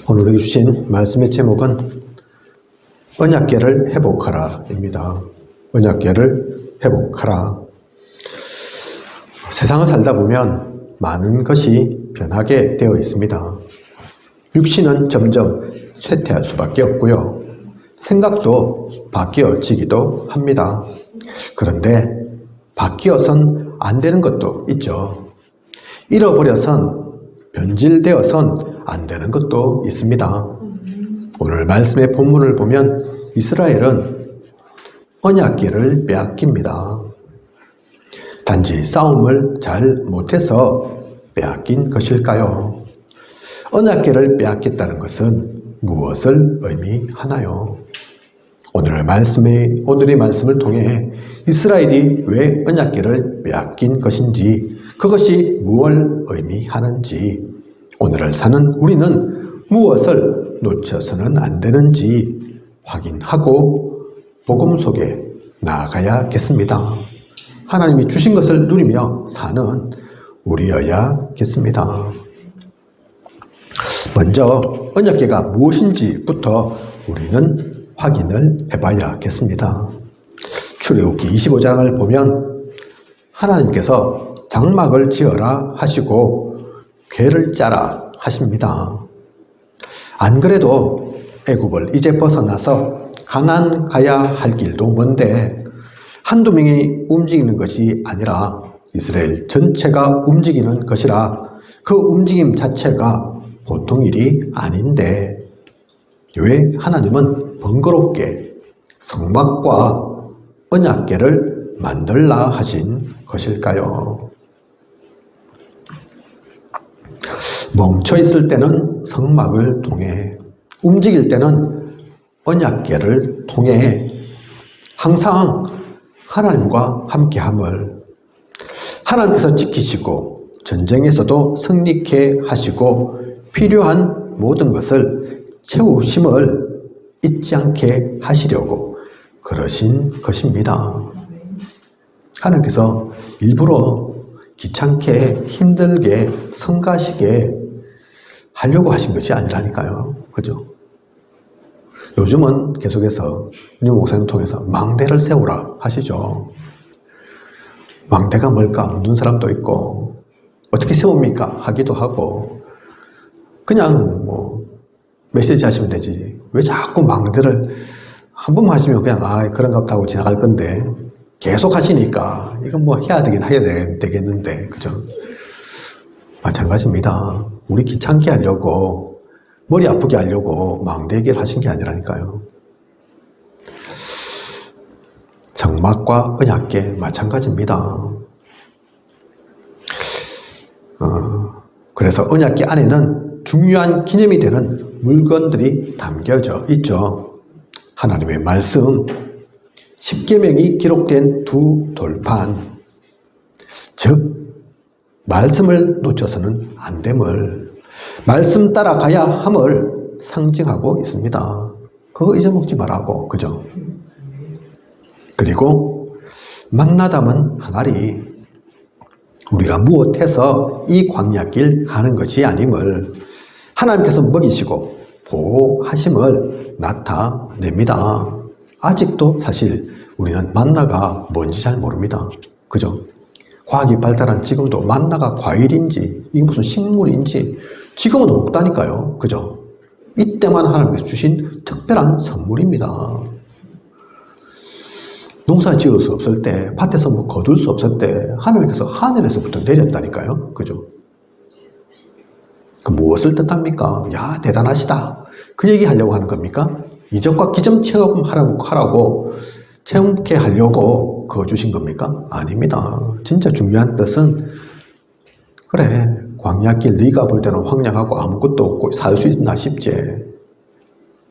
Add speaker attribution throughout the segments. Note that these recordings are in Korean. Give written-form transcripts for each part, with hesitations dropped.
Speaker 1: 오늘 주신 말씀의 제목은 언약궤를 회복하라 입니다. 언약궤를 회복하라. 세상을 살다 보면 많은 것이 변하게 되어 있습니다. 육신은 점점 쇠퇴할 수밖에 없고요. 생각도 바뀌어지기도 합니다. 그런데 바뀌어선 안 되는 것도 있죠. 잃어버려선, 변질되어선 안 되는 것도 있습니다. 오늘 말씀의 본문을 보면 이스라엘은 언약궤를 빼앗깁니다. 단지 싸움을 잘 못해서 빼앗긴 것일까요? 언약궤를 빼앗겼다는 것은 무엇을 의미하나요? 오늘의 말씀을 통해 이스라엘이 왜 언약궤를 빼앗긴 것인지, 그것이 무엇을 의미하는지, 오늘을 사는 우리는 무엇을 놓쳐서는 안 되는지 확인하고 복음 속에 나아가야겠습니다. 하나님이 주신 것을 누리며 사는 우리여야겠습니다. 먼저 언약궤가 무엇인지부터 우리는 확인을 해봐야겠습니다. 출애굽기 25장을 보면 하나님께서 장막을 지어라 하시고 궤를 짜라 하십니다. 안 그래도 애굽을 이제 벗어나서 가나안 가야 할 길도 먼데 한두 명이 움직이는 것이 아니라 이스라엘 전체가 움직이는 것이라 그 움직임 자체가 보통 일이 아닌데 왜 하나님은 번거롭게 성막과 언약궤를 만들라 하신 것일까요? 멈춰 있을 때는 성막을 통해, 움직일 때는 언약궤를 통해 항상 하나님과 함께함을, 하나님께서 지키시고 전쟁에서도 승리케 하시고 필요한 모든 것을 채우심을 잊지 않게 하시려고 그러신 것입니다. 하나님께서 일부러 귀찮게 힘들게 성가시게 하려고 하신 것이 아니라니까요. 그죠? 요즘은 계속해서 우리 목사님 통해서 망대를 세우라 하시죠. 망대가 뭘까 묻는 사람도 있고, 어떻게 세웁니까 하기도 하고, 그냥 메시지 하시면 되지. 왜 자꾸 망대를 한 번만 하시면 그냥 그런가 보다 하고 지나갈 건데 계속 하시니까 이건 해야 되겠는데, 그죠? 마찬가지입니다. 우리 귀찮게 하려고, 머리 아프게 하려고 망대 얘기를 하신 게 아니라니까요. 성막과 언약궤 마찬가지입니다. 그래서 언약궤 안에는 중요한 기념이 되는 물건들이 담겨져 있죠. 하나님의 말씀, 십계명이 기록된 두 돌판, 즉 말씀을 놓쳐서는 안 됨을, 말씀 따라가야 함을 상징하고 있습니다. 그거 잊어먹지 말라고, 그죠? 그리고 만나 담은 항아리, 우리가 무엇해서 이 광야길 가는 것이 아님을 하나님께서 먹이시고 보호하심을 나타냅니다. 아직도 사실 우리는 만나가 뭔지 잘 모릅니다. 그죠? 과학이 발달한 지금도 만나가 과일인지 이게 무슨 식물인지 지금은 없다니까요. 그죠? 이때만 하나님께서 주신 특별한 선물입니다. 농사 지을 수 없을 때, 밭에서 거둘 수 없을 때 하나님께서 하늘에서부터 내렸다니까요. 그죠? 그 무엇을 뜻합니까? 야, 대단하시다. 그 얘기 하려고 하는 겁니까? 이적과 기점 체험하라고 체험케 하려고 그거 주신 겁니까? 아닙니다. 진짜 중요한 뜻은, 그래, 광야길 네가 볼 때는 황량하고 아무것도 없고 살 수 있나 싶지.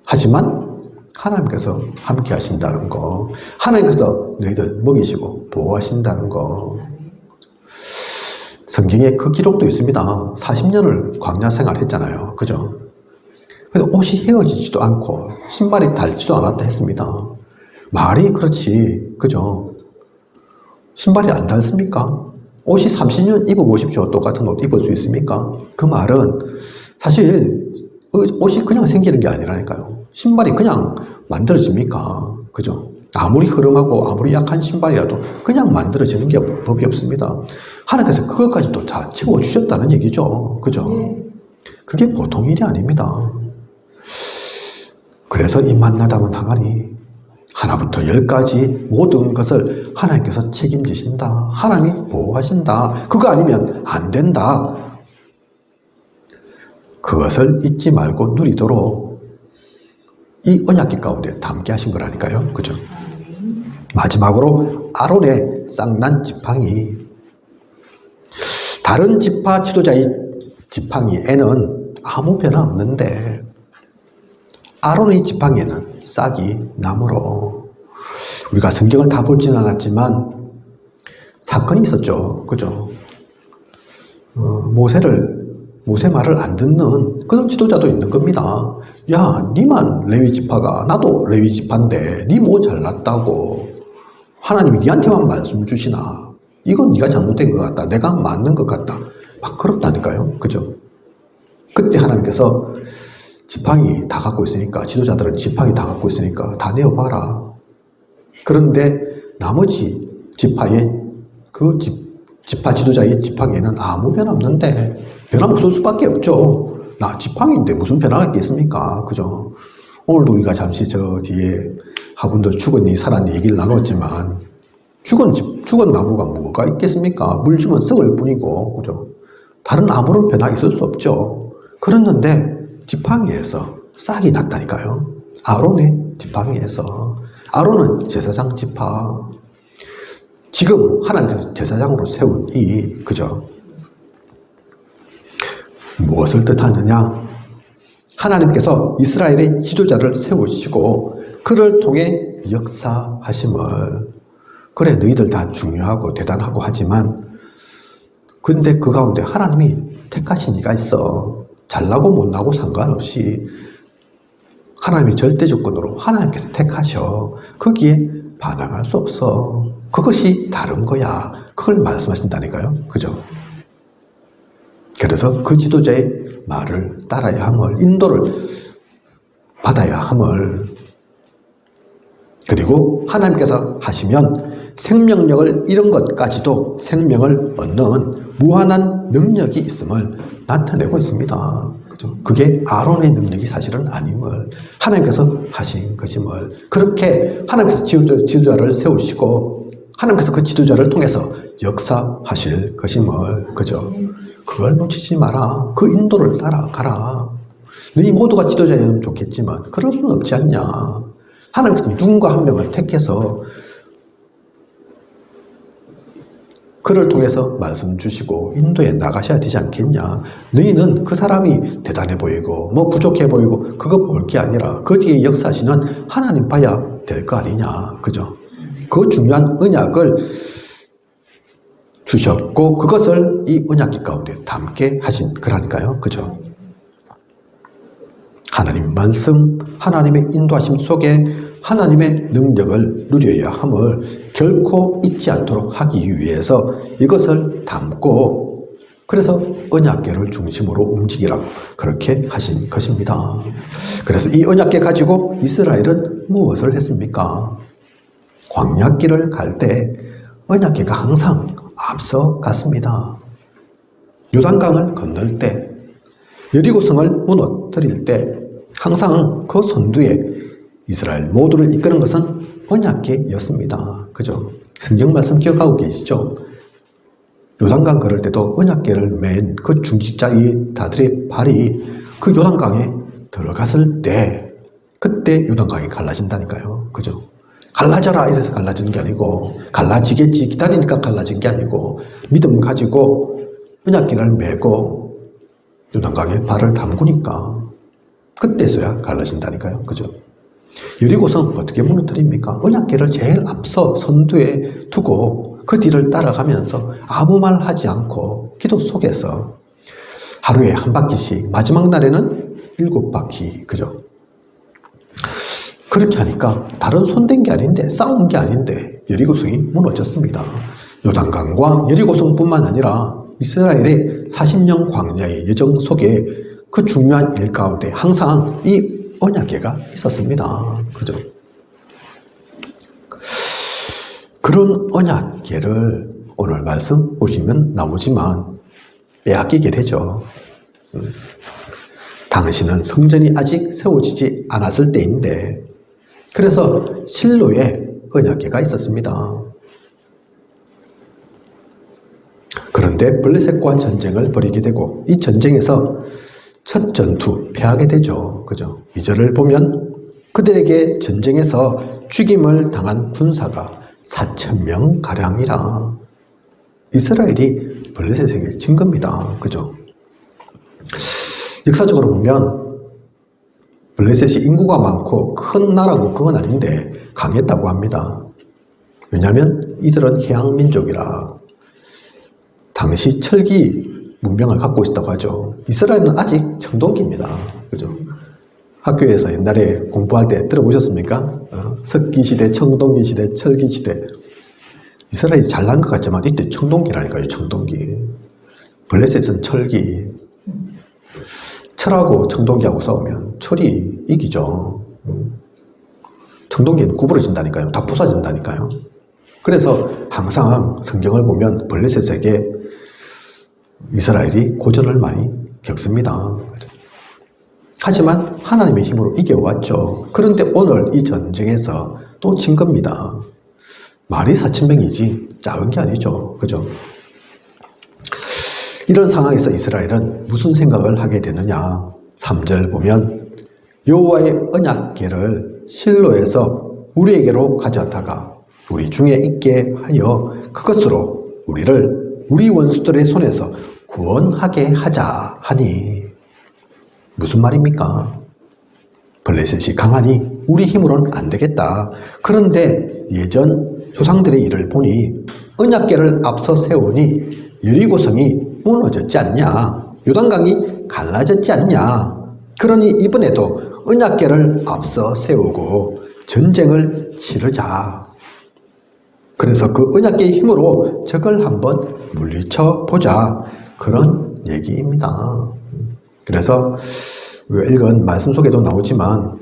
Speaker 1: 하지만 하나님께서 함께 하신다는 거, 하나님께서 너희들 먹이시고 보호하신다는 거. 성경에 그 기록도 있습니다. 40년을 광야 생활했잖아요. 그죠? 근데 옷이 헤어지지도 않고 신발이 닳지도 않았다 했습니다. 말이 그렇지, 그죠? 신발이 안 닳습니까? 옷이 30년 입어보십시오. 똑같은 옷 입을 수 있습니까? 그 말은 사실 옷이 그냥 생기는 게 아니라니까요. 신발이 그냥 만들어집니까? 그죠? 아무리 흐름하고 아무리 약한 신발이라도 그냥 만들어지는 게 법이 없습니다. 하나님께서 그것까지도 다 채워주셨다는 얘기죠. 그죠? 그게 보통 일이 아닙니다. 그래서 이 만나다만 항아리 하나부터 10까지 모든 것을 하나님께서 책임지신다. 하나님이 보호하신다. 그거 아니면 안 된다. 그것을 잊지 말고 누리도록 이 언약궤 가운데 담게 하신 거라니까요. 그죠? 마지막으로 아론의 쌍난 지팡이. 다른 지파 지도자의 지팡이에는 아무 변화 없는데 아론의 지팡이에는 싹이 나무로. 우리가 성경을 다 보진 않았지만 사건이 있었죠. 그죠? 모세 말을 안 듣는 그런 지도자도 있는 겁니다. 야, 니만 레위 지파가 나도 레위 지파인데 니 뭐 잘났다고 하나님이 니한테만 말씀 주시나? 이건 네가 잘못된 것 같다. 내가 맞는 것 같다. 막 그렇다니까요. 그죠? 그때 하나님께서 지팡이 다 갖고 있으니까, 지도자들은 지팡이 다 갖고 있으니까 다 내어봐라. 그런데 나머지 지파의 지파 지도자의 지팡이에는 아무 변화 없는데 변함없을 수밖에 없죠. 나 지팡이인데 무슨 변화가 있겠습니까? 그죠? 오늘도 우리가 잠시 저 뒤에 화분들 죽었니 살았니 얘기를 나눴지만 죽은 나무가 뭐가 있겠습니까? 물 주면 썩을 뿐이고, 그죠? 다른 아무런 변화 있을 수 없죠. 그랬는데 지팡이에서 싹이 났다니까요. 아론의 지팡이에서. 아론은 제사장 지파. 지금 하나님께서 제사장으로 세운 그죠? 무엇을 뜻하느냐? 하나님께서 이스라엘의 지도자를 세우시고 그를 통해 역사하심을. 그래, 너희들 다 중요하고 대단하고 하지만 근데 그 가운데 하나님이 택하신 이가 있어. 잘나고 못나고 상관없이 하나님이 절대 조건으로 하나님께서 택하셔. 거기에 반항할 수 없어. 그것이 다른 거야. 그걸 말씀하신다니까요. 그죠? 그래서 그 지도자의 말을 따라야 함을, 인도를 받아야 함을. 그리고 하나님께서 하시면 생명력을 잃은 것까지도 생명을 얻는 무한한 능력이 있음을 나타내고 있습니다. 그죠? 그게 아론의 능력이 사실은 아님을 하나님께서 하신 것임을. 그렇게 하나님께서 지도자를 세우시고 하나님께서 그 지도자를 통해서 역사하실 것임을. 그죠? 그걸 놓치지 마라. 그 인도를 따라가라. 너희 모두가 지도자였으면 좋겠지만 그럴 수는 없지 않냐. 하나님께서 누군가 한 명을 택해서 그를 통해서 말씀 주시고 인도에 나가셔야 되지 않겠냐. 너희는 그 사람이 대단해 보이고 뭐 부족해 보이고 그거 볼 게 아니라 그 뒤에 역사하시는 하나님 봐야 될 거 아니냐. 그죠? 그 중요한 언약을 주셨고 그것을 이 언약궤 가운데 담게 하신 거라니까요. 그죠? 하나님 말씀, 하나님의 인도하심 속에 하나님의 능력을 누려야 함을 결코 잊지 않도록 하기 위해서 이것을 담고 그래서 언약궤를 중심으로 움직이라고 그렇게 하신 것입니다. 그래서 이 언약궤 가지고 이스라엘은 무엇을 했습니까? 광야길을 갈 때 언약궤가 항상 앞서 갔습니다. 요단강을 건널 때, 여리고성을 무너뜨릴 때 항상 그 선두에 이스라엘 모두를 이끄는 것은 언약궤였습니다. 그죠? 성경 말씀 기억하고 계시죠? 요단강 걸을 때도 언약궤를 맨 그 중직자의 다들의 발이 그 요단강에 들어갔을 때 그때 요단강이 갈라진다니까요. 그죠? 갈라져라 이래서 갈라지는 게 아니고 갈라지겠지 기다리니까 갈라진 게 아니고 믿음 가지고 언약궤를 메고 요단강에 발을 담그니까 그때서야 갈라진다니까요. 그죠? 여리고성 어떻게 무너뜨립니까? 언약궤를 제일 앞서 선두에 두고 그 뒤를 따라가면서 아무 말 하지 않고 기도 속에서 하루에 한 바퀴씩 마지막 날에는 7바퀴 그죠? 그렇게 하니까 다른 손댄 게 아닌데 싸운 게 아닌데 여리고성이 무너졌습니다. 요단강과 여리고성뿐만 아니라 이스라엘의 40년 광야의 여정 속에 그 중요한 일 가운데 항상 이 언약궤가 있었습니다. 그죠? 그런 언약궤를 오늘 말씀 보시면 나오지만 빼앗기게 되죠. 당신은 성전이 아직 세워지지 않았을 때인데, 그래서 실로에 언약궤가 있었습니다. 그런데 블레셋과 전쟁을 벌이게 되고 이 전쟁에서 첫 전투 패하게 되죠. 그죠? 2절을 보면 그들에게 전쟁에서 죽임을 당한 군사가 4,000명 가량이라. 이스라엘이 블레셋에게 진 겁니다. 그죠? 역사적으로 보면 블레셋이 인구가 많고 큰 나라고 그건 아닌데 강했다고 합니다. 왜냐하면 이들은 해양 민족이라 당시 철기 문명을 갖고 있었다고 하죠. 이스라엘은 아직 청동기입니다. 그죠? 학교에서 옛날에 공부할 때 들어보셨습니까? 석기 시대, 청동기 시대, 철기 시대. 이스라엘이 잘난 것 같지만 이때 청동기라니까요. 청동기. 블레셋은 철기. 철하고 청동기하고 싸우면 철이 이기죠. 청동기는 구부러진다니까요. 다 부서진다니까요. 그래서 항상 성경을 보면 블레셋에게 이스라엘이 고전을 많이 겪습니다. 하지만 하나님의 힘으로 이겨왔죠. 그런데 오늘 이 전쟁에서 또 진 겁니다. 말이 4,000명이지 작은 게 아니죠. 그죠? 이런 상황에서 이스라엘은 무슨 생각을 하게 되느냐. 3절 보면 여호와의 언약궤를 실로에서 우리에게로 가져다가 우리 중에 있게 하여 그것으로 우리를 우리 원수들의 손에서 구원하게 하자 하니. 무슨 말입니까? 블레셋이 강하니 우리 힘으로는 안 되겠다. 그런데 예전 조상들의 일을 보니 언약궤를 앞서 세우니 여리고성이 무너졌지 않냐? 요단강이 갈라졌지 않냐? 그러니 이번에도 언약궤를 앞서 세우고 전쟁을 치르자. 그래서 그 언약궤의 힘으로 적을 한번 물리쳐 보자. 그런 얘기입니다. 그래서 우리가 읽은 말씀 속에도 나오지만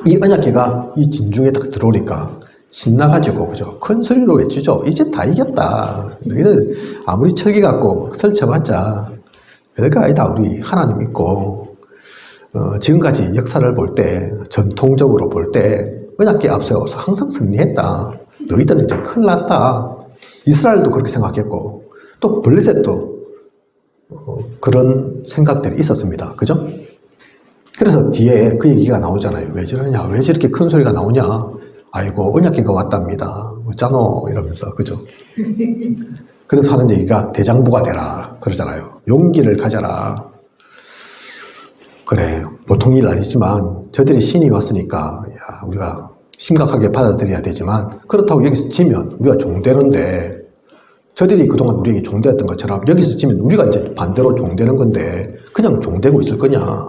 Speaker 1: 이 언약궤가 이 진중에 딱 들어오니까 신나가지고 그죠? 큰 소리로 외치죠. 이제 다 이겼다. 너희들 아무리 철기 갖고 설쳐봤자 별거 아니다. 우리 하나님 믿고 지금까지 역사를 볼 때 전통적으로 볼 때 언약궤 앞세워서 항상 승리했다. 너희들은 이제 큰일 났다. 이스라엘도 그렇게 생각했고 또 블레셋도 그런 생각들이 있었습니다. 그죠? 그래서 뒤에 그 얘기가 나오잖아요. 왜 저러냐? 왜 저렇게 큰 소리가 나오냐? 아이고 언약궤가 왔답니다. 어쩌노? 이러면서. 그죠? 그래서 하는 얘기가 대장부가 되라 그러잖아요. 용기를 가져라. 그래 보통 일 아니지만 저들이 신이 왔으니까 야, 우리가 심각하게 받아들여야 되지만 그렇다고 여기서 지면 우리가 종되는데 저들이 그동안 우리에게 종되었던 것처럼 여기서 지면 우리가 이제 반대로 종되는 건데 그냥 종되고 있을 거냐.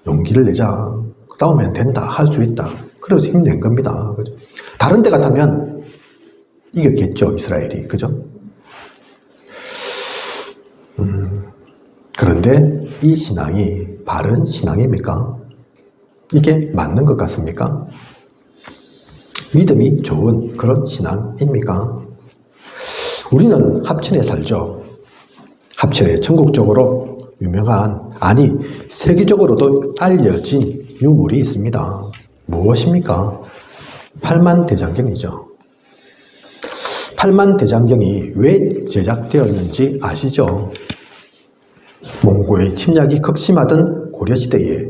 Speaker 1: 용기를 내자. 싸우면 된다. 할 수 있다. 그래서 힘낸 겁니다. 그죠? 다른 데 같으면 이겼겠죠. 이스라엘이. 그죠? 그런데 이 신앙이 바른 신앙입니까? 이게 맞는 것 같습니까? 믿음이 좋은 그런 신앙입니까? 우리는 합천에 살죠. 합천에 전국적으로 유명한, 아니 세계적으로도 알려진 유물이 있습니다. 무엇입니까? 팔만대장경이죠. 팔만대장경이 왜 제작되었는지 아시죠? 몽고의 침략이 극심하던 고려시대에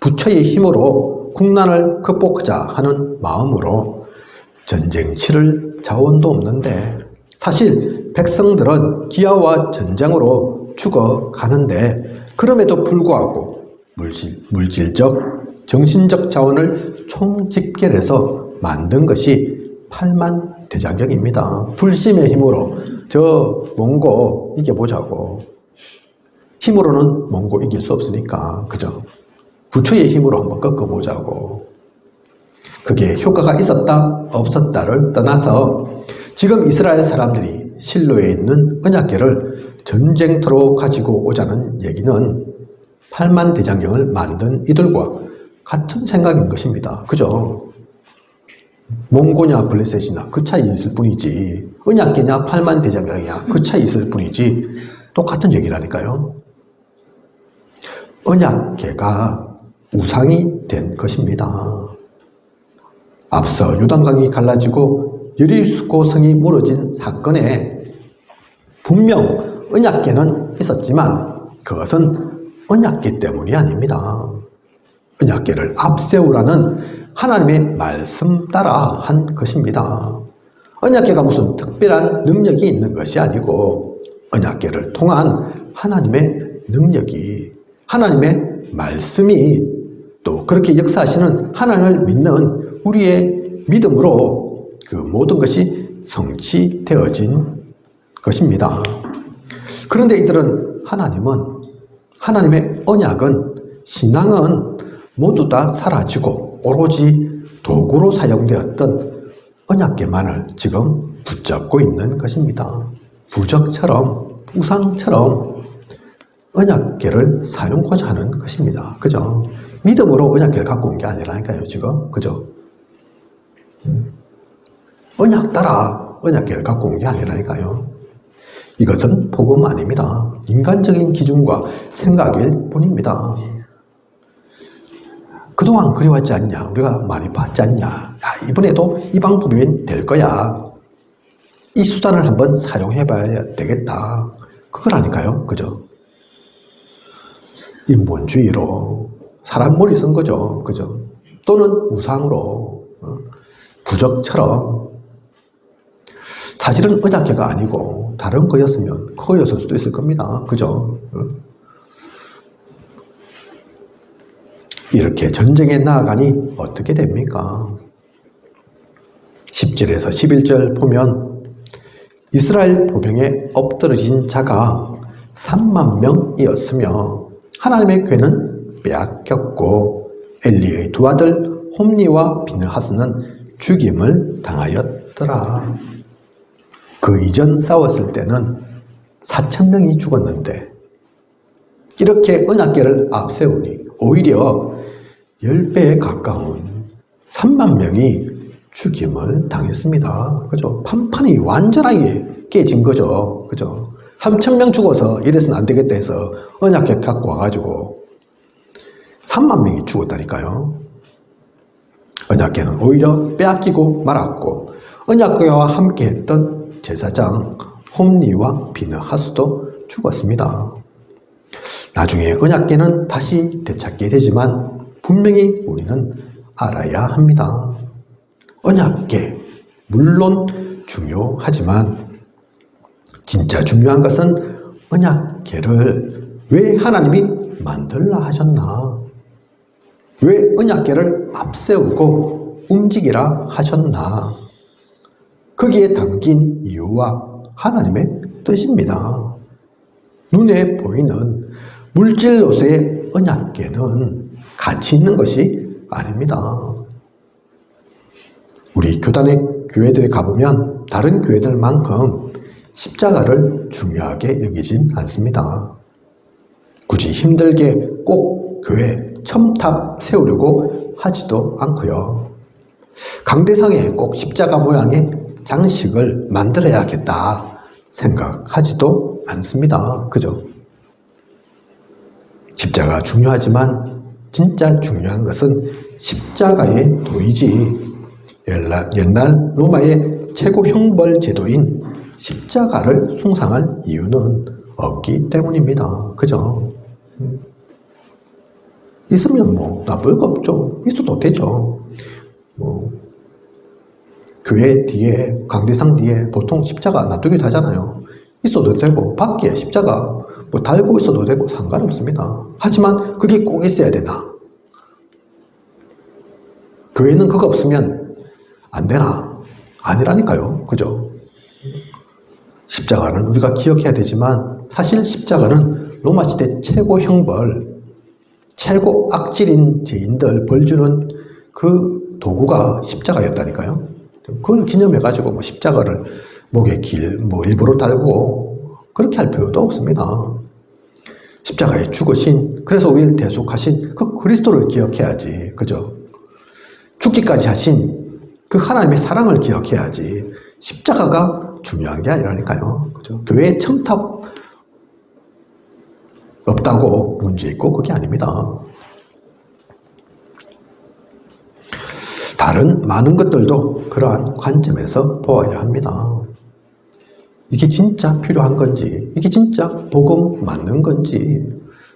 Speaker 1: 부처의 힘으로 국난을 극복하자 하는 마음으로 전쟁 치를 자원도 없는데 사실 백성들은 기아와 전쟁으로 죽어가는데 그럼에도 불구하고 물질적, 정신적 자원을 총집결해서 만든 것이 팔만대장경입니다. 불심의 힘으로 저 몽고 이겨보자고. 힘으로는 몽고 이길 수 없으니까 그죠? 부처의 힘으로 한번 꺾어보자고. 그게 효과가 있었다 없었다를 떠나서 지금 이스라엘 사람들이 실로에 있는 언약궤를 전쟁터로 가지고 오자는 얘기는 팔만대장경을 만든 이들과 같은 생각인 것입니다. 그죠? 몽고냐 블레셋이나 그 차이 있을 뿐이지, 언약계냐 팔만대장경이냐 그 차이 있을 뿐이지 똑같은 얘기라니까요. 언약계가 우상이 된 것입니다. 앞서 요단강이 갈라지고 여리고 성이 무너진 사건에 분명 언약계는 있었지만 그것은 언약계 때문이 아닙니다. 언약계를 앞세우라는 하나님의 말씀 따라 한 것입니다. 언약계가 무슨 특별한 능력이 있는 것이 아니고 언약계를 통한 하나님의 능력이, 하나님의 말씀이, 또 그렇게 역사하시는 하나님을 믿는 우리의 믿음으로 그 모든 것이 성취되어진 것입니다. 그런데 이들은 하나님의 언약은, 신앙은 모두 다 사라지고 오로지 도구로 사용되었던 언약계만을 지금 붙잡고 있는 것입니다. 부적처럼, 우상처럼 언약계를 사용하고자 하는 것입니다. 그죠? 믿음으로 언약계를 갖고 온 게 아니라니까요, 지금. 그죠? 언약 따라 언약계를 갖고 온 게 아니라니까요. 이것은 복음 아닙니다. 인간적인 기준과 생각일 뿐입니다. 그동안 그래왔지 않냐? 우리가 많이 봤지 않냐? 야, 이번에도 이 방법이면 될 거야. 이 수단을 한번 사용해 봐야 되겠다. 그거라니까요. 그죠? 인본주의로 사람 머리 쓴 거죠. 그죠? 또는 우상으로, 부적처럼. 사실은 언약계가 아니고 다른 거였으면 그거였을 수도 있을 겁니다. 그죠? 이렇게 전쟁에 나아가니 어떻게 됩니까? 10절에서 11절 보면 이스라엘 보병에 엎드러진 자가 3만 명이었으며 하나님의 궤는 빼앗겼고 엘리의 두 아들 홈니와 비느하스는 죽임을 당하였더라. 그 이전 싸웠을 때는 4,000명이 죽었는데 이렇게 언약궤를 앞세우니 오히려 10배에 가까운 3만 명이 죽임을 당했습니다. 그죠? 판판이 완전하게 깨진 거죠. 그죠? 3,000명 죽어서 이래서는 안 되겠다 해서 언약궤 갖고 와가지고 3만 명이 죽었다니까요. 언약궤는 오히려 빼앗기고 말았고 언약궤와 함께 했던 제사장 홈니와 비느하스도 죽었습니다. 나중에 언약궤는 다시 되찾게 되지만 분명히 우리는 알아야 합니다. 언약궤 물론 중요하지만 진짜 중요한 것은 언약궤를 왜 하나님이 만들라 하셨나? 왜 언약궤를 앞세우고 움직이라 하셨나? 거기에 담긴 이유와 하나님의 뜻입니다. 눈에 보이는 물질로서의 언약궤는 가치 있는 것이 아닙니다. 우리 교회들에 가보면 다른 교회들만큼 십자가를 중요하게 여기진 않습니다. 굳이 힘들게 꼭 교회 첨탑 세우려고 하지도 않고요. 강대상에 꼭 십자가 모양의 장식을 만들어야겠다 생각하지도 않습니다. 그죠? 십자가 중요하지만 진짜 중요한 것은 십자가의 도이지 옛날 로마의 최고 형벌 제도인 십자가를 숭상할 이유는 없기 때문입니다. 그죠? 있으면 뭐 나쁠 거 없죠. 있어도 되죠. 교회 뒤에, 강대상 뒤에 보통 십자가 놔두기도 하잖아요. 있어도 되고 밖에 십자가 뭐 달고 있어도 되고 상관없습니다. 하지만 그게 꼭 있어야 되나? 교회는 그거 없으면 안 되나? 아니라니까요. 그죠? 십자가는 우리가 기억해야 되지만 사실 십자가는 로마 시대 최고 형벌, 최고 악질인 죄인들 벌 주는 그 도구가 십자가였다니까요. 그걸 기념해가지고 뭐 십자가를 목에 일부러 달고 그렇게 할 필요도 없습니다. 십자가에 죽으신, 그래서 우리를 대속하신 그 그리스도를 기억해야지. 그죠? 죽기까지 하신 그 하나님의 사랑을 기억해야지. 십자가가 중요한 게 아니라니까요. 그죠? 교회에 첨탑 없다고 문제 있고 그게 아닙니다. 다른 많은 것들도 그러한 관점에서 보아야 합니다. 이게 진짜 필요한 건지, 이게 진짜 복음 맞는 건지,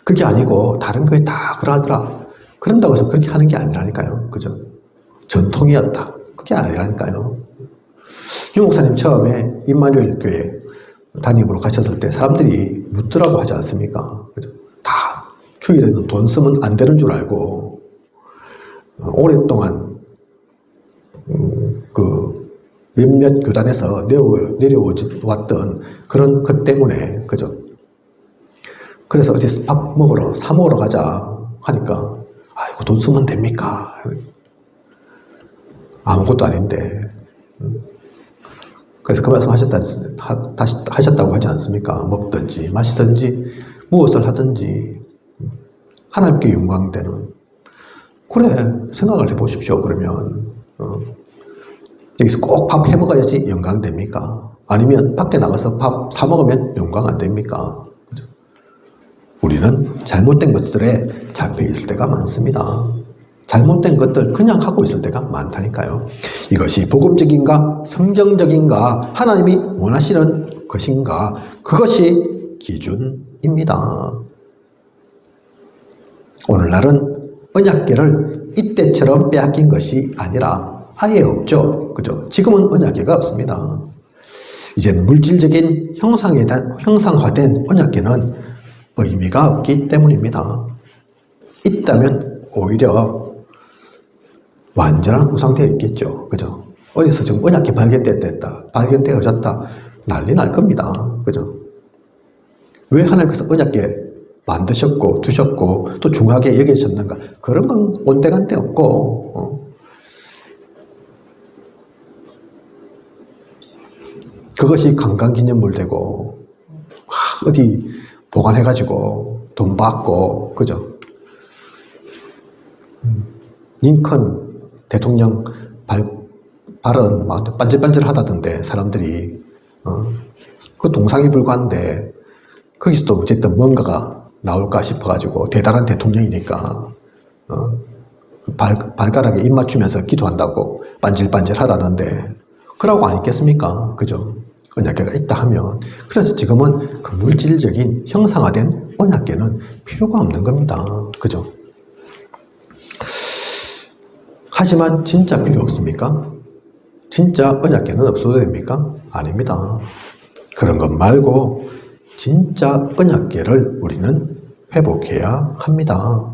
Speaker 1: 그게 아니고 다른 교회 다 그러더라. 그런다고 해서 그렇게 하는 게 아니라니까요. 그죠? 전통이었다. 그게 아니라니까요. 유 목사님 처음에 임마누엘 교회 담임으로 가셨을 때 사람들이 묻더라고 하지 않습니까? 그죠? 다 주일에는 돈 쓰면 안 되는 줄 알고 오랫동안 그 몇몇 교단에서 내려왔던 그런 것 때문에, 그죠? 그래서 어디서 밥 먹으러, 사 먹으러 가자 하니까, 아이고, 돈 쓰면 됩니까? 아무것도 아닌데. 그래서 그 말씀 하셨다고 하지 않습니까? 먹든지, 마시든지, 무엇을 하든지, 하나님께 영광되는. 그래, 생각을 해보십시오, 그러면. 여기서 꼭 밥 해 먹어야지 영광 됩니까? 아니면 밖에 나가서 밥 사 먹으면 영광 안 됩니까? 그죠? 우리는 잘못된 것들에 잡혀 있을 때가 많습니다. 잘못된 것들 그냥 하고 있을 때가 많다니까요. 이것이 복음적인가, 성경적인가, 하나님이 원하시는 것인가, 그것이 기준입니다. 오늘날은 언약궤를 이때처럼 빼앗긴 것이 아니라 아예 없죠. 그죠? 지금은 언약궤가 없습니다. 이제는 물질적인 형상화된 언약궤는 의미가 없기 때문입니다. 있다면 오히려 완전한 우상되어 있겠죠. 그죠? 어디서 지금 언약궤 발견되어졌다. 난리 날 겁니다. 그죠? 왜 하나님께서 언약궤 만드셨고, 두셨고, 또 중하게 여기셨는가? 그런 건 온데간데 없고, 그것이 관광기념물 되고, 어디 보관해가지고 돈 받고, 그죠? 링컨 대통령 발언 막 반질반질하다던데, 사람들이. 그 동상이 불과한데, 거기서 또 어쨌든 뭔가가 나올까 싶어가지고, 대단한 대통령이니까, 발가락에 입 맞추면서 기도한다고 반질반질하다던데, 그러고 안 있겠습니까? 그죠? 언약궤가 있다 하면. 그래서 지금은 그 물질적인 형상화된 언약궤는 필요가 없는 겁니다. 그죠? 하지만 진짜 필요 없습니까? 진짜 언약궤는 없어도 됩니까? 아닙니다. 그런 것 말고 진짜 언약궤를 우리는 회복해야 합니다.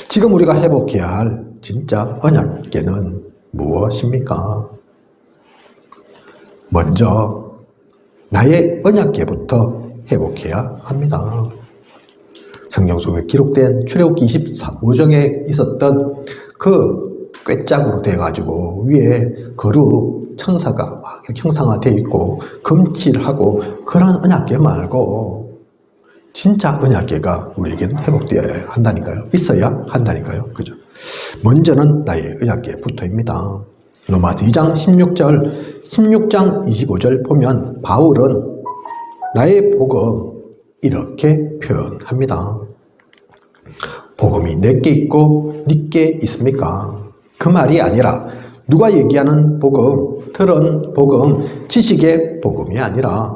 Speaker 1: 지금 우리가 회복해야 할 진짜 언약궤는 무엇입니까? 먼저 나의 언약궤부터 회복해야 합니다. 성경 속에 기록된 출애굽기 25장에 있었던 그 꾀짝으로 돼가지고 위에 거룩 천사가 막 형상화되어 있고 금칠하고 그런 언약궤 말고 진짜 언약궤가 우리에게는 회복되어야 한다니까요. 있어야 한다니까요. 그죠? 먼저는 나의 언약궤부터입니다. 로마서 2장 16장 25절 보면 바울은 나의 복음 이렇게 표현합니다. 복음이 내게 있고 네게 있습니까? 그 말이 아니라 누가 얘기하는 복음, 들은 복음, 지식의 복음이 아니라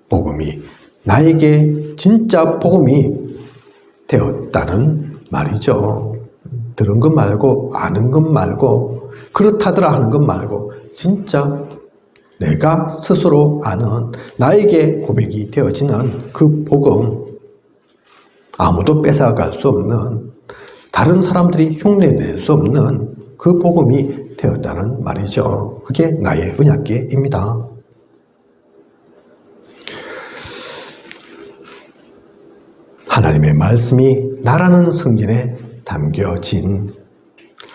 Speaker 1: 복음이 나에게 진짜 복음이 되었다는 말이죠. 들은 것 말고 아는 것 말고 그렇다더라 하는 것 말고 진짜 내가 스스로 아는 나에게 고백이 되어지는 그 복음, 아무도 뺏어갈 수 없는, 다른 사람들이 흉내낼 수 없는 그 복음이 되었다는 말이죠. 그게 나의 언약궤입니다. 하나님의 말씀이 나라는 성전에 담겨진,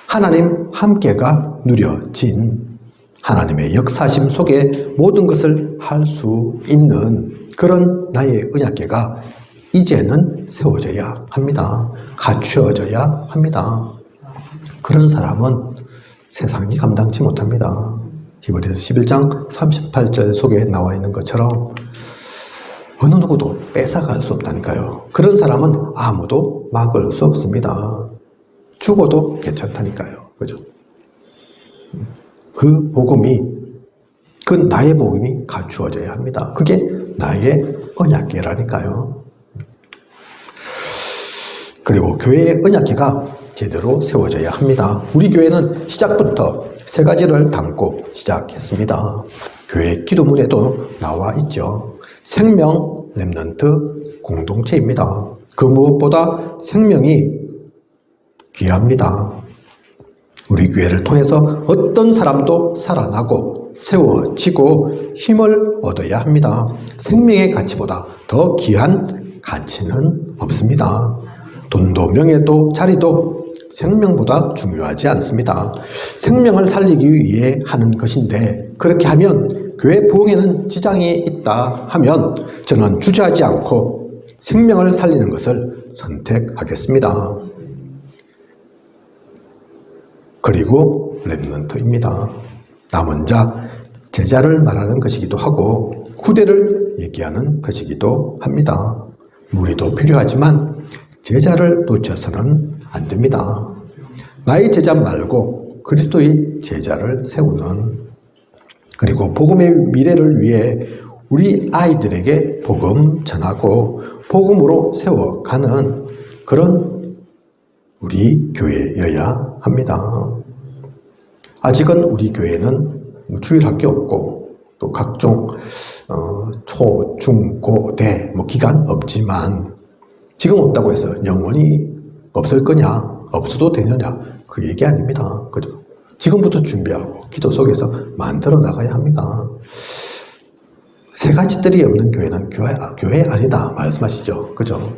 Speaker 1: 하나님 함께가 누려진, 하나님의 역사심 속에 모든 것을 할 수 있는 그런 나의 언약궤가 이제는 세워져야 합니다. 갖추어져야 합니다. 그런 사람은 세상이 감당치 못합니다. 히브리서 11장 38절 속에 나와 있는 것처럼 어느 누구도 뺏어갈 수 없다니까요. 그런 사람은 아무도 막을 수 없습니다. 죽어도 괜찮다니까요. 그죠? 그 복음이, 그 나의 복음이 갖추어져야 합니다. 그게 나의 언약궤라니까요. 그리고 교회의 언약궤가 제대로 세워져야 합니다. 우리 교회는 시작부터 세 가지를 담고 시작했습니다. 교회 기도문에도 나와 있죠. 생명 렘넌트 공동체입니다. 그 무엇보다 생명이 귀합니다. 우리 교회를 통해서 어떤 사람도 살아나고 세워지고 힘을 얻어야 합니다. 생명의 가치보다 더 귀한 가치는 없습니다. 돈도 명예도 자리도 생명보다 중요하지 않습니다. 생명을 살리기 위해 하는 것인데 그렇게 하면 교회 부흥에는 지장이 있다 하면 저는 주저하지 않고 생명을 살리는 것을 선택하겠습니다. 그리고 렘넌트입니다. 남은 자, 제자를 말하는 것이기도 하고 후대를 얘기하는 것이기도 합니다. 무리도 필요하지만 제자를 놓쳐서는 안 됩니다. 나의 제자 말고 그리스도의 제자를 세우는, 그리고 복음의 미래를 위해 우리 아이들에게 복음 전하고 복음으로 세워가는 그런 우리 교회여야 합니다. 아직은 우리 교회는 주일학교 없고 또 각종 초, 중, 고, 대 기간 없지만 지금 없다고 해서 영원히 없을 거냐, 없어도 되느냐, 그 얘기 아닙니다. 그죠? 지금부터 준비하고 기도 속에서 만들어 나가야 합니다. 세 가지들이 없는 교회는 교회 아니다 말씀하시죠. 그죠?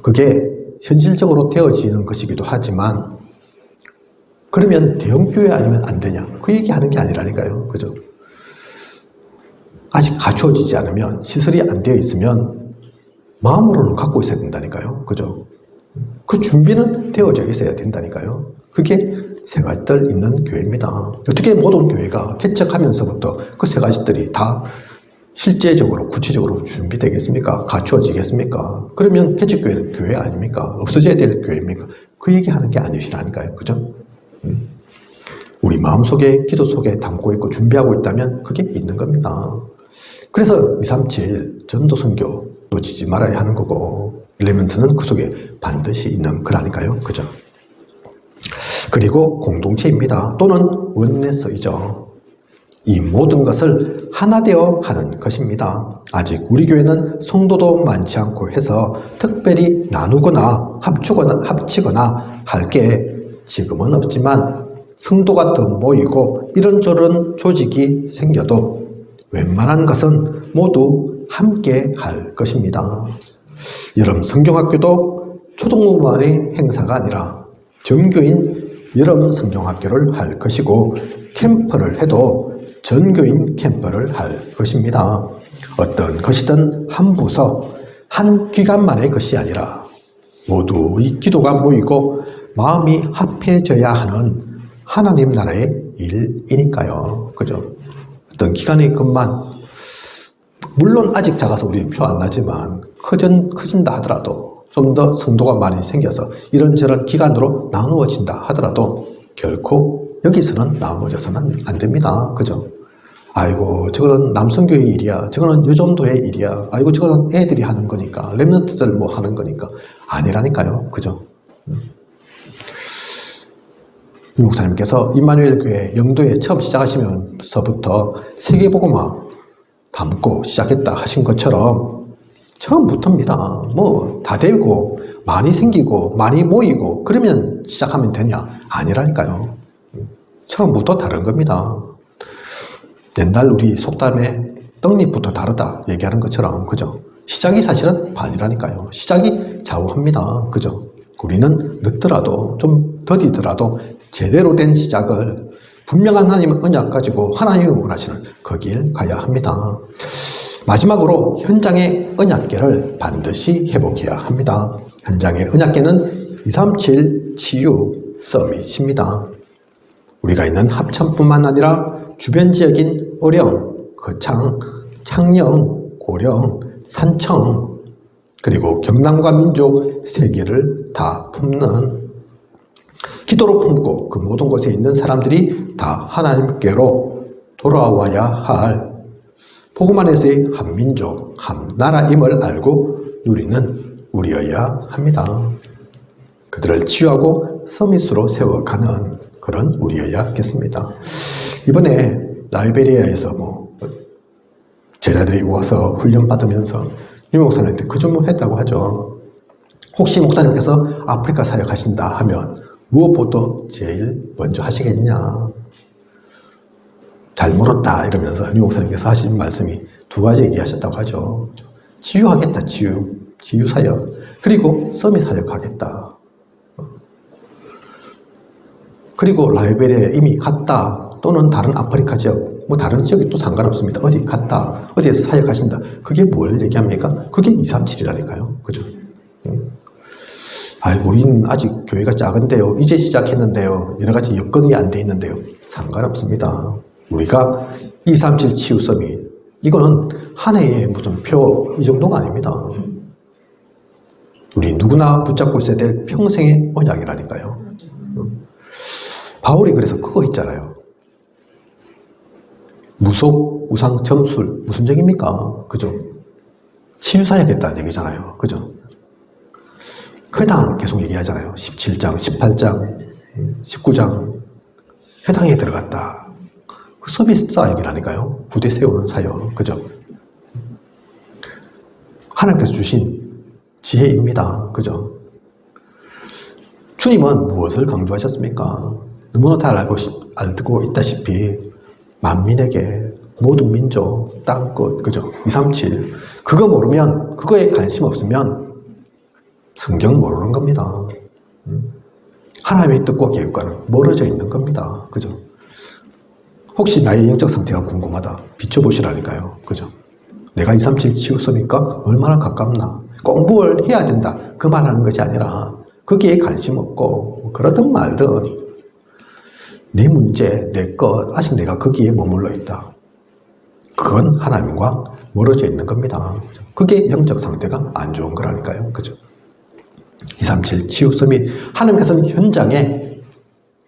Speaker 1: 그게 현실적으로 되어지는 것이기도 하지만 그러면 대형교회 아니면 안 되냐? 그 얘기하는 게 아니라니까요. 그죠? 아직 갖추어지지 않으면, 시설이 안 되어 있으면 마음으로는 갖고 있어야 된다니까요. 그죠? 그 준비는 되어져 있어야 된다니까요. 그게 세 가지들 있는 교회입니다. 어떻게 모든 교회가 개척하면서부터 그 세 가지들이 다 실제적으로 구체적으로 준비되겠습니까? 갖추어지겠습니까? 그러면 개척교회는 교회 아닙니까? 없어져야 될 교회입니까? 그 얘기하는 게 아니시라니까요. 그죠? 우리 마음속에, 기도 속에 담고 있고 준비하고 있다면 그게 있는 겁니다. 그래서 237 전도 선교 놓치지 말아야 하는 거고, 렘넌트는 그 속에 반드시 있는 거라니까요. 그죠? 그리고 공동체입니다. 또는 원네스이죠. 이 모든 것을 하나 되어 하는 것입니다. 아직 우리 교회는 성도도 많지 않고 해서 특별히 나누거나 합치거나 할 게 지금은 없지만 성도가 더 모이고 이런저런 조직이 생겨도 웬만한 것은 모두 함께 할 것입니다. 여름 성경학교도 초등부만의 행사가 아니라 정교인 여름 성경학교를 할 것이고, 캠프를 해도 전교인 캠프를 할 것입니다. 어떤 것이든 한 부서, 한 기관만의 것이 아니라 모두의 기도가 모이고 마음이 합해져야 하는 하나님 나라의 일이니까요. 그죠? 어떤 기관의 것만, 물론 아직 작아서 우리는 표 안 나지만 커진다 하더라도, 좀 더 성도가 많이 생겨서 이런저런 기관으로 나누어진다 하더라도 결코 여기서는 나누어져서는 안 됩니다. 그죠? 아이고 저거는 남성교의 일이야, 저거는 요전도의 일이야, 아이고 저거는 애들이 하는 거니까, 렘넌트들 뭐 하는 거니까, 아니라니까요. 그죠? 유 목사님께서 임마누엘 교회 영도에 처음 시작하시면서부터 세계복음화 담고 시작했다 하신 것처럼 처음부터입니다. 뭐 다 되고 많이 생기고 많이 모이고 그러면 시작하면 되냐? 아니라니까요. 처음부터 다른 겁니다. 옛날 우리 속담에 떡잎부터 다르다 얘기하는 것처럼, 그죠? 시작이 사실은 반이라니까요. 시작이 좌우합니다. 그죠? 우리는 늦더라도 좀 더디더라도 제대로 된 시작을 분명한 하나님의 언약 가지고 하나님이 원하시는 그 길 가야 합니다. 마지막으로 현장의 언약궤를 반드시 회복해야 합니다. 현장의 언약궤는 237 치유 서밋입니다. 우리가 있는 합천뿐만 아니라 주변 지역인 어령, 거창, 창녕, 고령, 산청, 그리고 경남과 민족 세 개를 다 품는, 기도로 품고 그 모든 곳에 있는 사람들이 다 하나님께로 돌아와야 할 복음 안에서의 한 민족, 한 나라임을 알고 누리는 우리여야 합니다. 그들을 치유하고 서밋으로 세워가는 그런 우리여야겠습니다. 이번에 라이베리아에서 제자들이 와서 훈련받으면서 유 목사님한테 그 질문했다고 하죠. 혹시 목사님께서 아프리카 사역하신다 하면 무엇부터 제일 먼저 하시겠냐? 잘 물었다 이러면서 유 목사님께서 하신 말씀이 두 가지 얘기하셨다고 하죠. 치유하겠다, 치유 사역. 그리고 서밋 사역하겠다. 그리고 라이베리아에 이미 갔다, 또는 다른 아프리카 지역, 다른 지역이 또 상관없습니다. 어디 갔다, 어디에서 사역하신다. 그게 뭘 얘기합니까? 그게 237이라니까요. 그죠? 우리는 아직 교회가 작은데요. 이제 시작했는데요. 여러 가지 여건이 안 돼 있는데요. 상관없습니다. 우리가 237 치유 서밋, 이거는 한 해에 무슨 표, 이 정도가 아닙니다. 우리 누구나 붙잡고 있어야 될 평생의 언약이라니까요. 바울이 그래서 그거 있잖아요. 무속, 우상, 점술, 무슨 얘기입니까? 그죠? 치유사야겠다는 얘기잖아요. 그죠? 회당 계속 얘기하잖아요. 17장, 18장, 19장. 회당에 들어갔다. 그 서비스사 얘기라니까요. 부대 세우는 사역. 그죠? 하나님께서 주신 지혜입니다. 그죠? 주님은 무엇을 강조하셨습니까? 너무나 다 알고 있다시피 만민에게, 모든 민족, 땅끝, 그죠? 237. 그거 모르면, 그거에 관심 없으면 성경 모르는 겁니다. 하나님의 뜻과 계획과는 멀어져 있는 겁니다. 그죠? 혹시 나의 영적 상태가 궁금하다. 비춰보시라니까요. 그죠? 내가 237 치유서입니까? 얼마나 가깝나? 공부를 해야 된다. 그 말하는 것이 아니라 거기에 관심 없고 그러든 말든 내 문제, 내 것, 아직 내가 거기에 머물러 있다. 그건 하나님과 멀어져 있는 겁니다. 그게 영적 상태가 안 좋은 거라니까요. 그죠? 237 치유섬이 하나님께서는 현장에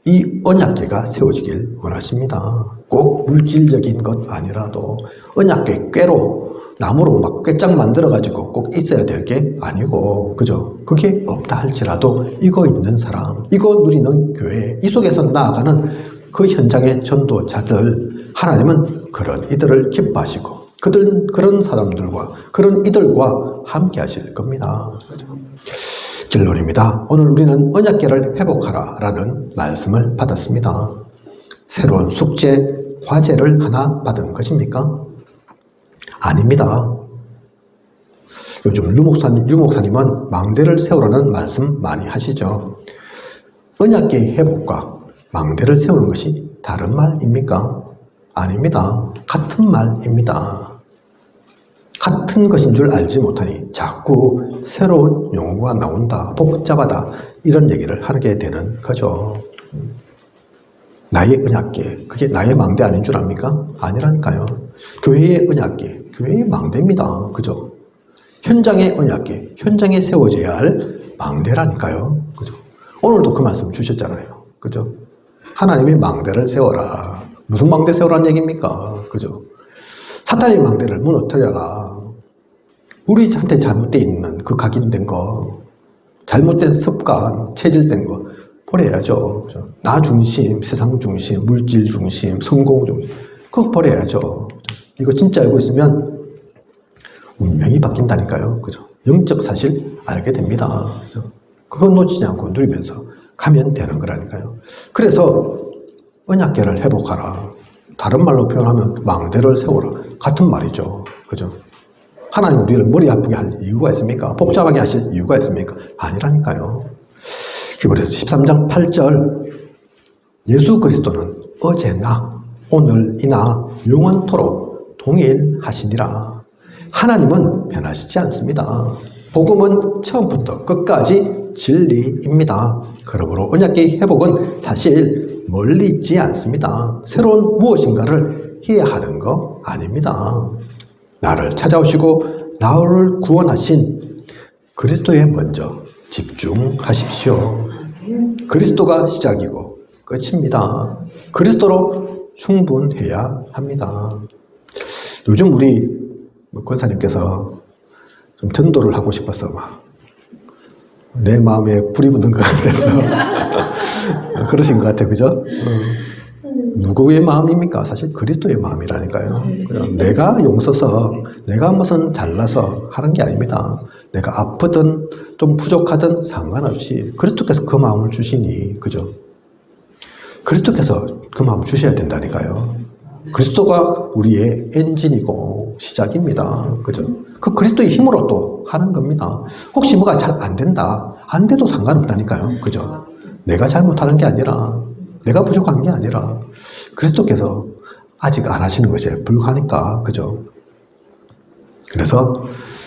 Speaker 1: 이 언약궤가 세워지길 원하십니다. 꼭 물질적인 것 아니라도 언약궤 꾀로 나무로 막 꾀짝 만들어가지고 꼭 있어야 될 게 아니고, 그죠? 그게 없다 할지라도 이거 있는 사람, 이거 누리는 교회, 이 속에서 나아가는 그 현장의 전도자들, 하나님은 그런 이들을 기뻐하시고, 그런 사람들과, 그런 이들과 함께 하실 겁니다. 그죠? 결론입니다. 오늘 우리는 언약궤를 회복하라 라는 말씀을 받았습니다. 새로운 숙제, 과제를 하나 받은 것입니까? 아닙니다. 요즘 유 목사님은 망대를 세우라는 말씀 많이 하시죠. 언약궤의 회복과 망대를 세우는 것이 다른 말입니까? 아닙니다. 같은 말입니다. 같은 것인 줄 알지 못하니 자꾸 새로운 용어가 나온다, 복잡하다, 이런 얘기를 하게 되는 거죠. 나의 언약궤, 그게 나의 망대 아닌 줄 압니까? 아니라니까요. 교회의 언약궤, 교회의 망대입니다. 그죠? 현장의 언약궤, 현장에 세워져야 할 망대라니까요. 그죠? 오늘도 그 말씀 주셨잖아요. 그죠? 하나님이 망대를 세워라. 무슨 망대 세우라는 얘기입니까? 그죠? 사탄의 망대를 무너뜨려라. 우리한테 잘못되어 있는 그 각인된 거, 잘못된 습관, 체질된 거 버려야죠. 나 중심, 세상 중심, 물질 중심, 성공 중심, 그거 버려야죠. 이거 진짜 알고 있으면 운명이 바뀐다니까요. 그죠? 영적 사실 알게 됩니다. 그죠? 그거 놓치지 않고 누리면서 가면 되는 거라니까요. 그래서 언약궤를 회복하라. 다른 말로 표현하면 망대를 세워라. 같은 말이죠. 그죠? 하나님 우리를 머리 아프게 할 이유가 있습니까? 복잡하게 하실 이유가 있습니까? 아니라니까요. 히브리서 13장 8절, 예수 그리스도는 어제나 오늘이나 영원토록 동일하시니라. 하나님은 변하시지 않습니다. 복음은 처음부터 끝까지 진리입니다. 그러므로 언약계의 회복은 사실 멀리 있지 않습니다. 새로운 무엇인가를 해야 하는 거 아닙니다. 나를 찾아오시고 나를 구원하신 그리스도에 먼저 집중하십시오. 그리스도가 시작이고 끝입니다. 그리스도로 충분해야 합니다. 요즘 우리 권사님께서 좀 전도를 하고 싶어서 막 내 마음에 불이 붙는 것 같아서 그러신 것 같아요. 그죠? 누구의 마음입니까? 사실 그리스도의 마음이라니까요. 내가 용서서 내가 무슨 잘나서 하는 게 아닙니다. 내가 아프든 좀 부족하든 상관없이 그리스도께서 그 마음을 주시니, 그죠? 그리스도께서 그 마음을 주셔야 된다니까요. 그리스도가 우리의 엔진이고 시작입니다. 그죠? 그 그리스도의 힘으로 또 하는 겁니다. 혹시 뭐가 잘 안 된다, 안 돼도 상관없다니까요. 그죠? 내가 잘못하는 게 아니라, 내가 부족한 게 아니라 그리스도께서 아직 안 하시는 것에 불과하니까. 그죠? 그래서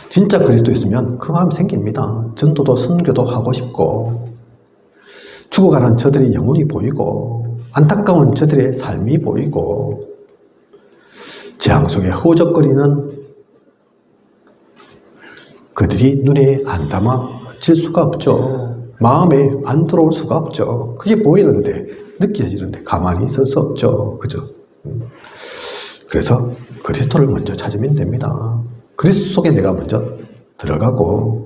Speaker 1: 진짜 그리스도 있으면 그 마음이 생깁니다. 전도도 선교도 하고 싶고, 죽어가는 저들의 영혼이 보이고, 안타까운 저들의 삶이 보이고, 재앙 속에 허우적거리는 그들이 눈에 안 담아질 수가 없죠. 마음에 안 들어올 수가 없죠. 그게 보이는데, 느껴지는데 가만히 있을 수 없죠. 그죠? 그래서 그리스도를 먼저 찾으면 됩니다. 그리스도 속에 내가 먼저 들어가고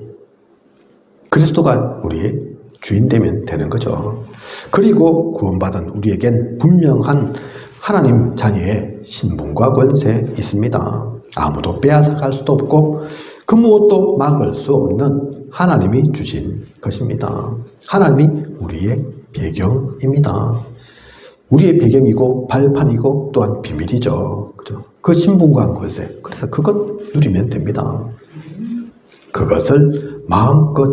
Speaker 1: 그리스도가 우리의 주인 되면 되는 거죠. 그리고 구원받은 우리에겐 분명한 하나님 자녀의 신분과 권세 있습니다. 아무도 빼앗아갈 수도 없고 그 무엇도 막을 수 없는 하나님이 주신 것입니다. 하나님이 우리의 배경입니다. 우리의 배경이고 발판이고 또한 비밀이죠. 그죠? 그 신분과 권세, 그래서 그것 누리면 됩니다. 그것을 마음껏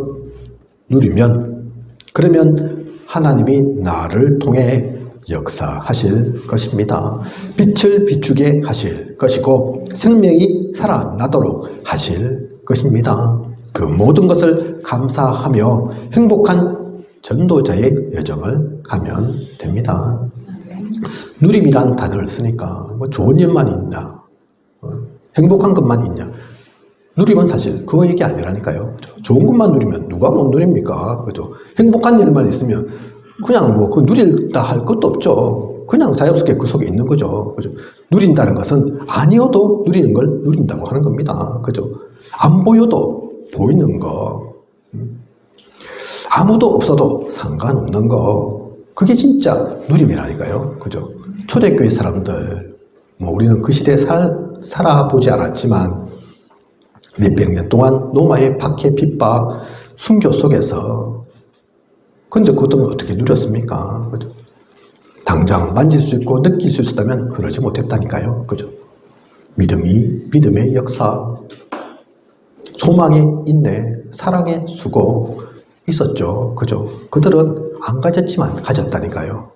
Speaker 1: 누리면, 그러면 하나님이 나를 통해 역사하실 것입니다. 빛을 비추게 하실 것이고 생명이 살아나도록 하실 것입니다. 그 모든 것을 감사하며 행복한 전도자의 여정을 가면 됩니다. 누림이란 단어를 쓰니까 뭐 좋은 일만 있냐, 행복한 것만 있냐. 누림은 사실 그거 얘기 아니라니까요. 그죠? 좋은 것만 누리면 누가 못 누립니까? 그죠? 행복한 일만 있으면 그냥 뭐 그 누린다 할 것도 없죠. 그냥 자연스럽게 그 속에 있는 거죠. 그죠? 누린다는 것은 아니어도 누리는 걸 누린다고 하는 겁니다. 그죠? 안 보여도 보이는 거, 아무도 없어도 상관없는 거, 그게 진짜 누림이라니까요. 그죠? 초대교회 사람들, 뭐 우리는 그 시대에 살아보지 않았지만 몇백 년 동안 로마의 박해, 핍박, 순교 속에서, 근데 그것들은 어떻게 누렸습니까? 그죠? 당장 만질 수 있고 느낄 수 있었다면 그러지 못했다니까요. 그죠? 믿음의 역사, 소망의 인내, 사랑의 수고 있었죠. 그죠? 그들은 안 가졌지만 가졌다니까요.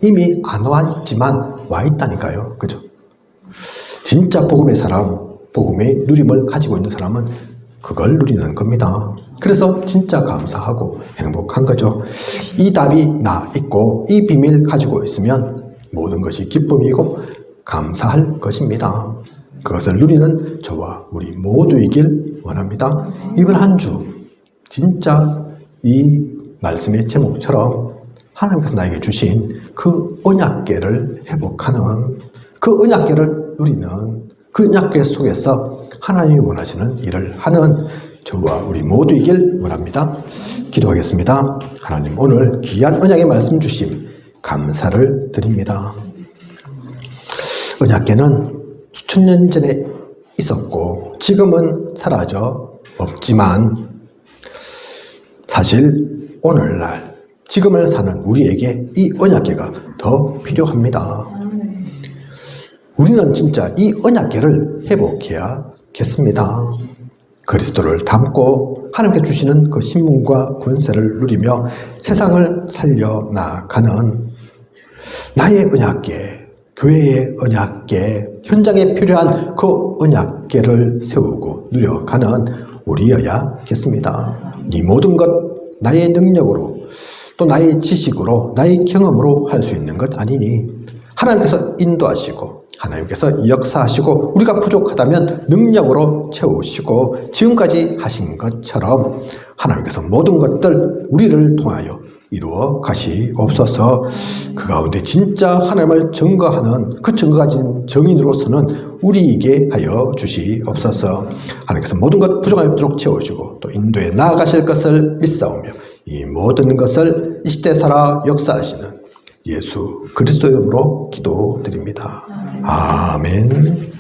Speaker 1: 이미 안 와 있지만 와 있다니까요. 그죠? 진짜 복음의 사람, 복음의 누림을 가지고 있는 사람은 그걸 누리는 겁니다. 그래서 진짜 감사하고 행복한 거죠. 이 답이 나 있고 이 비밀 가지고 있으면 모든 것이 기쁨이고 감사할 것입니다. 그것을 누리는 저와 우리 모두이길 원합니다. 이번 한 주 진짜 이 말씀의 제목처럼 하나님께서 나에게 주신 그 언약궤를 회복하는, 그 언약궤를 누리는, 그 언약궤 속에서 하나님이 원하시는 일을 하는 저와 우리 모두이길 원합니다. 기도하겠습니다. 하나님, 오늘 귀한 언약의 말씀 주심 감사를 드립니다. 언약궤는 수천 년 전에 있었고 지금은 사라져 없지만 사실 오늘날 지금을 사는 우리에게 이 언약궤가 더 필요합니다. 우리는 진짜 이 언약궤를 회복해야겠습니다. 그리스도를 담고 하나님께 주시는 그 신분과 권세를 누리며 세상을 살려나가는 나의 언약궤, 교회의 언약궤, 현장에 필요한 그 언약궤를 세우고 누려가는 우리여야겠습니다. 이 모든 것 나의 능력으로 또 나의 지식으로 나의 경험으로 할 수 있는 것 아니니 하나님께서 인도하시고 하나님께서 역사하시고 우리가 부족하다면 능력으로 채우시고 지금까지 하신 것처럼 하나님께서 모든 것들 우리를 통하여 이루어 가시옵소서. 그 가운데 진짜 하나님을 증거하는 그 증거 가진 증인으로서는 우리에게 하여 주시옵소서. 하나님께서 모든 것 부족하도록 채우시고 또 인도에 나아가실 것을 믿사오며 이 모든 것을 이 시대 살아 역사하시는 예수 그리스도의 이름으로 기도드립니다. 아멘.